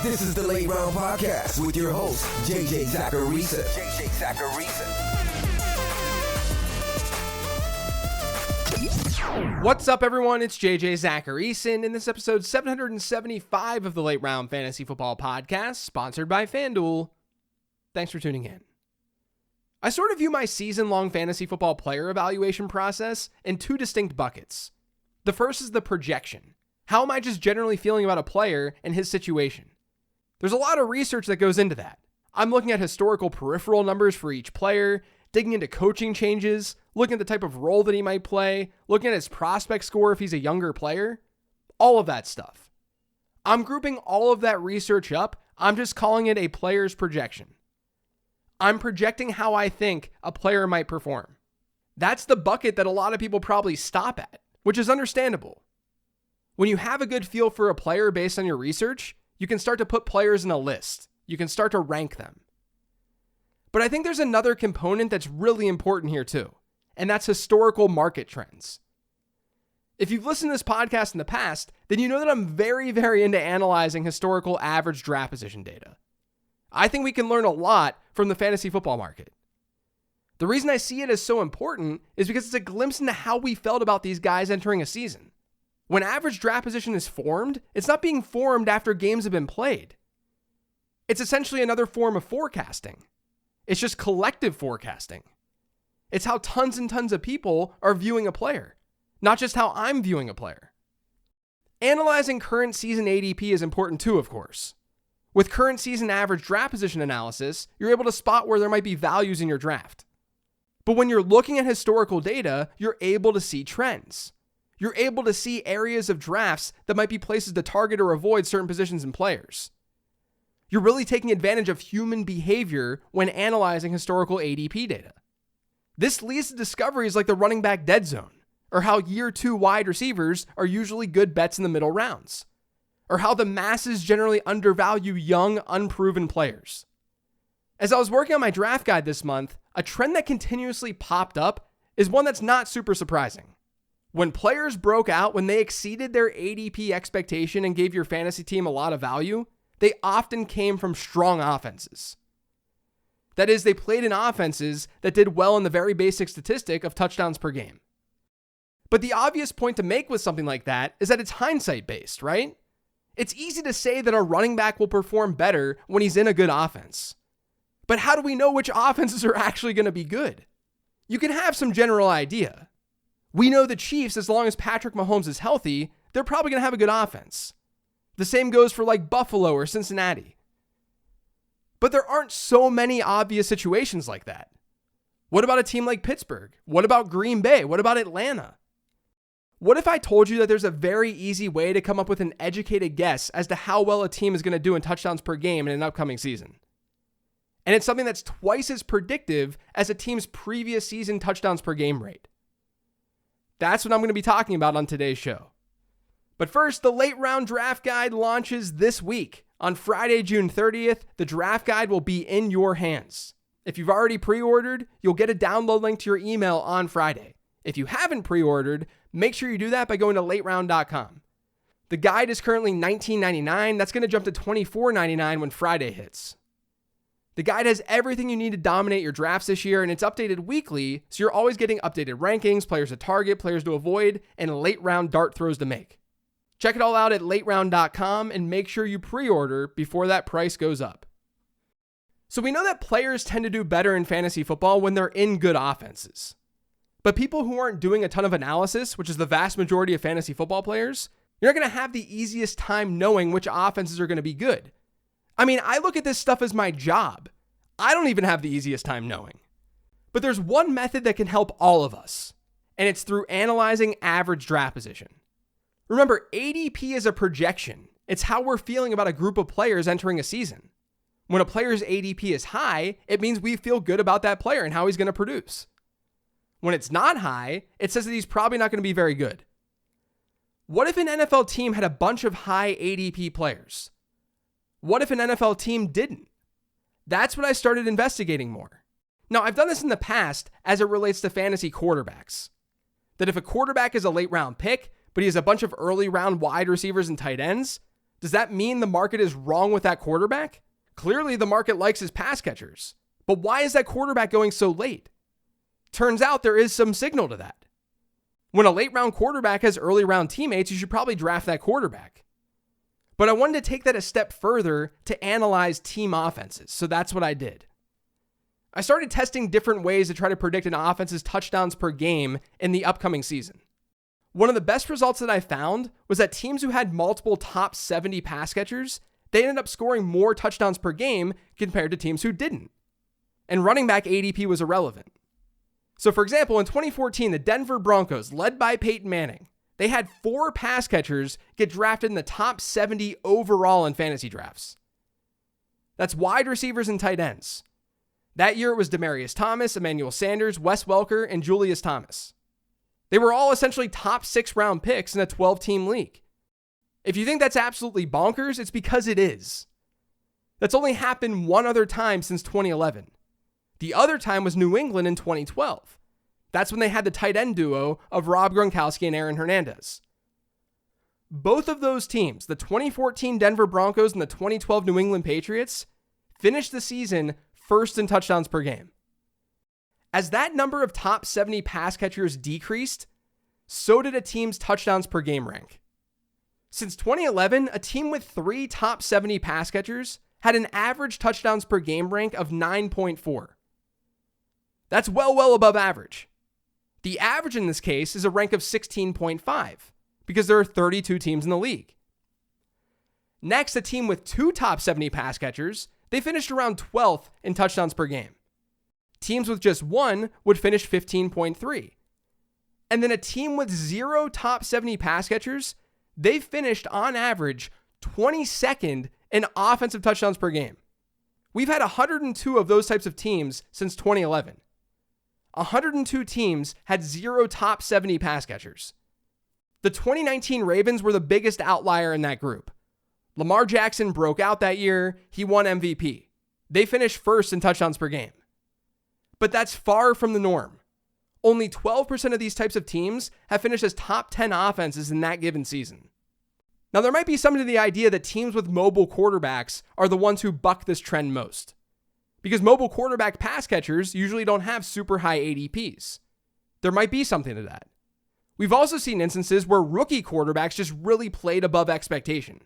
This is the Late Round Podcast with your host, JJ Zachariason. What's up, everyone? It's JJ Zachariason, and this episode 775 of the Late Round Fantasy Football Podcast, sponsored by FanDuel. Thanks for tuning in. I sort of view my season-long fantasy football player evaluation process in two distinct buckets. The first is the projection. How am I just generally feeling about a player and his situation? There's a lot of research that goes into that. I'm looking at historical peripheral numbers for each player, digging into coaching changes, looking at the type of role that he might play, looking at his prospect score if he's a younger player, all of that stuff. I'm grouping all of that research up. I'm just calling it a player's projection. I'm projecting how I think a player might perform. That's the bucket that a lot of people probably stop at, which is understandable. When you have a good feel for a player based on your research, you can start to put players in a list. You can start to rank them. But I think there's another component that's really important here too, and that's historical market trends. If you've listened to this podcast in the past, then you know that I'm very, very into analyzing historical average draft position data. I think we can learn a lot from the fantasy football market. The reason I see it as so important is because it's a glimpse into how we felt about these guys entering a season. When average draft position is formed, it's not being formed after games have been played. It's essentially another form of forecasting. It's just collective forecasting. It's how tons and tons of people are viewing a player, not just how I'm viewing a player. Analyzing current season ADP is important too, of course. With current season average draft position analysis, you're able to spot where there might be values in your draft. But when you're looking at historical data, you're able to see trends. You're able to see areas of drafts that might be places to target or avoid certain positions and players. You're really taking advantage of human behavior when analyzing historical ADP data. This leads to discoveries like the running back dead zone, or how year 2 wide receivers are usually good bets in the middle rounds, or how the masses generally undervalue young, unproven players. As I was working on my draft guide this month, a trend that continuously popped up is one that's not super surprising. When players broke out, when they exceeded their ADP expectation and gave your fantasy team a lot of value, they often came from strong offenses. That is, they played in offenses that did well in the very basic statistic of touchdowns per game. But the obvious point to make with something like that is that it's hindsight based, right? It's easy to say that a running back will perform better when he's in a good offense. But how do we know which offenses are actually going to be good? You can have some general idea. We know the Chiefs, as long as Patrick Mahomes is healthy, they're probably going to have a good offense. The same goes for like Buffalo or Cincinnati. But there aren't so many obvious situations like that. What about a team like Pittsburgh? What about Green Bay? What about Atlanta? What if I told you that there's a very easy way to come up with an educated guess as to how well a team is going to do in touchdowns per game in an upcoming season? And it's something that's twice as predictive as a team's previous season touchdowns per game rate. That's what I'm going to be talking about on today's show. But first, the Late Round Draft Guide launches this week. On Friday, June 30th, the draft guide will be in your hands. If you've already pre-ordered, you'll get a download link to your email on Friday. If you haven't pre-ordered, make sure you do that by going to lateround.com. The guide is currently $19.99. That's going to jump to $24.99 when Friday hits. The guide has everything you need to dominate your drafts this year, and it's updated weekly, so you're always getting updated rankings, players to target, players to avoid, and late round dart throws to make. Check it all out at lateround.com and make sure you pre-order before that price goes up. So we know that players tend to do better in fantasy football when they're in good offenses. But people who aren't doing a ton of analysis, which is the vast majority of fantasy football players, you're not going to have the easiest time knowing which offenses are going to be good. I mean, I look at this stuff as my job. I don't even have the easiest time knowing. But there's one method that can help all of us, and it's through analyzing average draft position. Remember, ADP is a projection. It's how we're feeling about a group of players entering a season. When a player's ADP is high, it means we feel good about that player and how he's going to produce. When it's not high, it says that he's probably not going to be very good. What if an NFL team had a bunch of high ADP players? What if an NFL team didn't? That's what I started investigating more. Now, I've done this in the past as it relates to fantasy quarterbacks. That if a quarterback is a late round pick, but he has a bunch of early round wide receivers and tight ends, Does that mean the market is wrong with that quarterback? Clearly, the market likes his pass catchers. But why is that quarterback going so late? Turns out there is some signal to that. When a late round quarterback has early round teammates, you should probably draft that quarterback. But I wanted to take that a step further to analyze team offenses, so that's what I did. I started testing different ways to try to predict an offense's touchdowns per game in the upcoming season. One of the best results that I found was that teams who had multiple top 70 pass catchers, they ended up scoring more touchdowns per game compared to teams who didn't. And running back ADP was irrelevant. So for example, in 2014, the Denver Broncos, led by Peyton Manning, they had 4 pass catchers get drafted in the top 70 overall in fantasy drafts. That's wide receivers and tight ends. That year it was Demaryius Thomas, Emmanuel Sanders, Wes Welker, and Julius Thomas. They were all essentially top 6 round picks in a 12-team league. If you think that's absolutely bonkers, it's because it is. That's only happened one other time since 2011. The other time was New England in 2012. That's when they had the tight end duo of Rob Gronkowski and Aaron Hernandez. Both of those teams, the 2014 Denver Broncos and the 2012 New England Patriots, finished the season first in touchdowns per game. As that number of top 70 pass catchers decreased, so did a team's touchdowns per game rank. Since 2011, a team with 3 top 70 pass catchers had an average touchdowns per game rank of 9.4. That's well above average. The average in this case is a rank of 16.5 because there are 32 teams in the league. Next, a team with 2 top 70 pass catchers, they finished around 12th in touchdowns per game. Teams with just 1 would finish 15.3. And then a team with 0 top 70 pass catchers, they finished on average 22nd in offensive touchdowns per game. We've had 102 of those types of teams since 2011. 102 teams had 0 top 70 pass catchers. The 2019 Ravens were the biggest outlier in that group. Lamar Jackson broke out that year. He won MVP. They finished first in touchdowns per game. But that's far from the norm. Only 12% of these types of teams have finished as top 10 offenses in that given season. Now, there might be something to the idea that teams with mobile quarterbacks are the ones who buck this trend most, because mobile quarterback pass catchers usually don't have super high ADPs. There might be something to that. We've also seen instances where rookie quarterbacks just really played above expectation.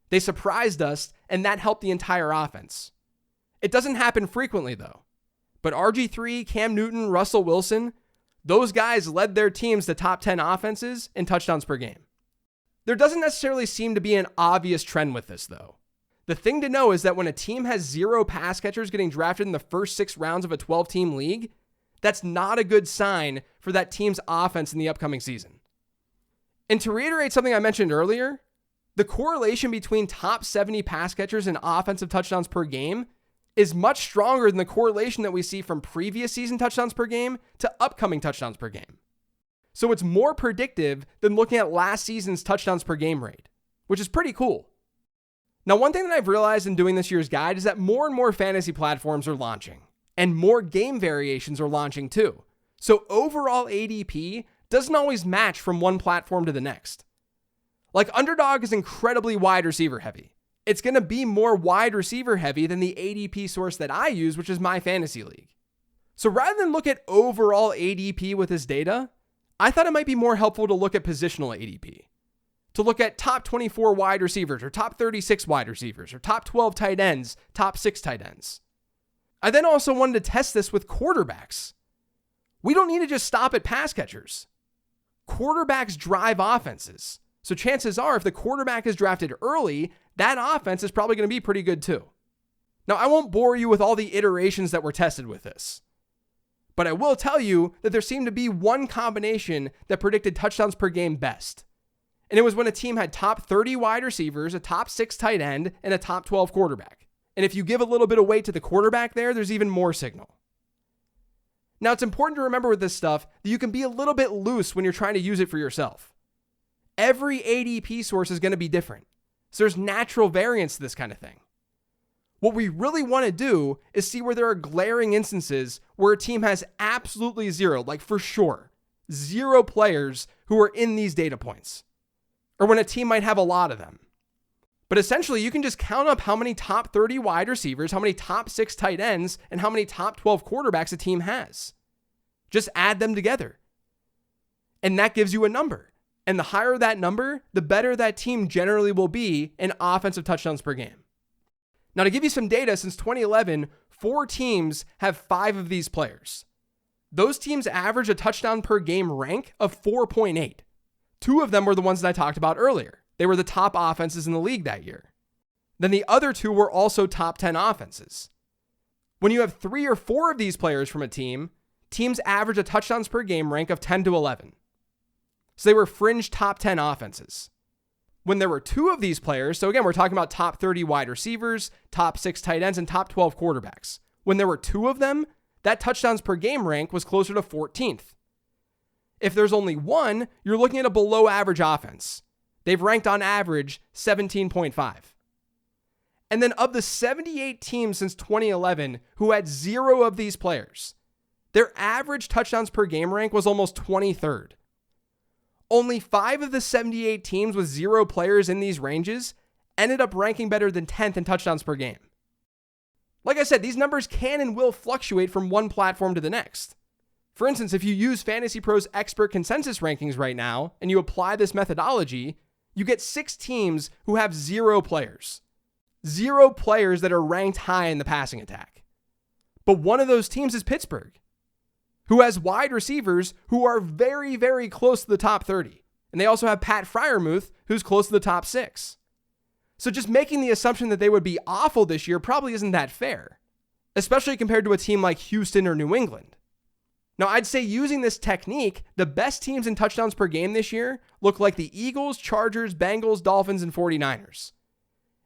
They surprised us, and that helped the entire offense. It doesn't happen frequently, though. But RG3, Cam Newton, Russell Wilson, those guys led their teams to top 10 offenses in touchdowns per game. There doesn't necessarily seem to be an obvious trend with this, though. The thing to know is that when a team has 0 pass catchers getting drafted in the first 6 rounds of a 12-team league, that's not a good sign for that team's offense in the upcoming season. And to reiterate something I mentioned earlier, the correlation between top 70 pass catchers and offensive touchdowns per game is much stronger than the correlation that we see from previous season touchdowns per game to upcoming touchdowns per game. So it's more predictive than looking at last season's touchdowns per game rate, which is pretty cool. Now, one thing that I've realized in doing this year's guide is that more and more fantasy platforms are launching, and more game variations are launching too. So overall ADP doesn't always match from one platform to the next. Like Underdog is incredibly wide receiver heavy. It's going to be more wide receiver heavy than the ADP source that I use, which is my fantasy league. So rather than look at overall ADP with this data, I thought it might be more helpful to look at positional ADP. To look at top 24 wide receivers, or top 36 wide receivers, or top 12 tight ends, top 6 tight ends. I then also wanted to test this with quarterbacks. We don't need to just stop at pass catchers. Quarterbacks drive offenses. So chances are, if the quarterback is drafted early, that offense is probably going to be pretty good too. Now, I won't bore you with all the iterations that were tested with this, but I will tell you that there seemed to be one combination that predicted touchdowns per game best. And it was when a team had top 30 wide receivers, a top 6 tight end, and a top 12 quarterback. And if you give a little bit of weight to the quarterback there's even more signal. Now, it's important to remember with this stuff that you can be a little bit loose when you're trying to use it for yourself. Every ADP source is going to be different. So there's natural variance to this kind of thing. What we really want to do is see where there are glaring instances where a team has absolutely 0, like for sure, 0 players who are in these data points, or when a team might have a lot of them. But essentially, you can just count up how many top 30 wide receivers, how many top 6 tight ends, and how many top 12 quarterbacks a team has. Just add them together. And that gives you a number. And the higher that number, the better that team generally will be in offensive touchdowns per game. Now, to give you some data, since 2011, 4 teams have 5 of these players. Those teams average a touchdown per game rank of 4.8. 2 of them were the ones that I talked about earlier. They were the top offenses in the league that year. Then the other 2 were also top 10 offenses. When you have 3 or 4 of these players from a team, teams average a touchdowns per game rank of 10 to 11. So they were fringe top 10 offenses. When there were 2 of these players, so again, we're talking about top 30 wide receivers, top 6 tight ends, and top 12 quarterbacks. When there were 2 of them, that touchdowns per game rank was closer to 14th. If there's only 1, you're looking at a below average offense. They've ranked on average 17.5. And then of the 78 teams since 2011 who had 0 of these players, their average touchdowns per game rank was almost 23rd. Only 5 of the 78 teams with 0 players in these ranges ended up ranking better than 10th in touchdowns per game. Like I said, these numbers can and will fluctuate from one platform to the next. For instance, if you use Fantasy Pros expert consensus rankings right now and you apply this methodology, you get 6 teams who have 0 players. 0 players that are ranked high in the passing attack. But one of those teams is Pittsburgh, who has wide receivers who are very, very close to the top 30. And they also have Pat Freiermuth, who's close to the top 6. So just making the assumption that they would be awful this year probably isn't that fair, especially compared to a team like Houston or New England. Now, I'd say using this technique, the best teams in touchdowns per game this year look like the Eagles, Chargers, Bengals, Dolphins, and 49ers.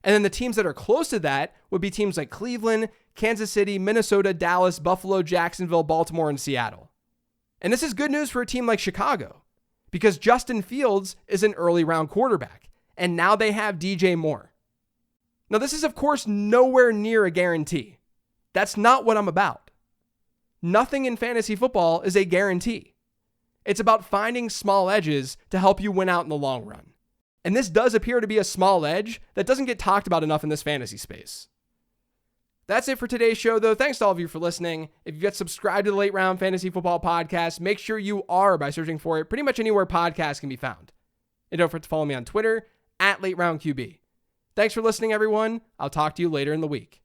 And then the teams that are close to that would be teams like Cleveland, Kansas City, Minnesota, Dallas, Buffalo, Jacksonville, Baltimore, and Seattle. And this is good news for a team like Chicago, because Justin Fields is an early round quarterback, and now they have DJ Moore. Now, this is, of course, nowhere near a guarantee. That's not what I'm about. Nothing in fantasy football is a guarantee. It's about finding small edges to help you win out in the long run. And this does appear to be a small edge that doesn't get talked about enough in this fantasy space. That's it for today's show, though. Thanks to all of you for listening. If you've yet subscribed to the Late Round Fantasy Football Podcast, make sure you are by searching for it pretty much anywhere podcasts can be found. And don't forget to follow me on Twitter, @LateRoundQB. Thanks for listening, everyone. I'll talk to you later in the week.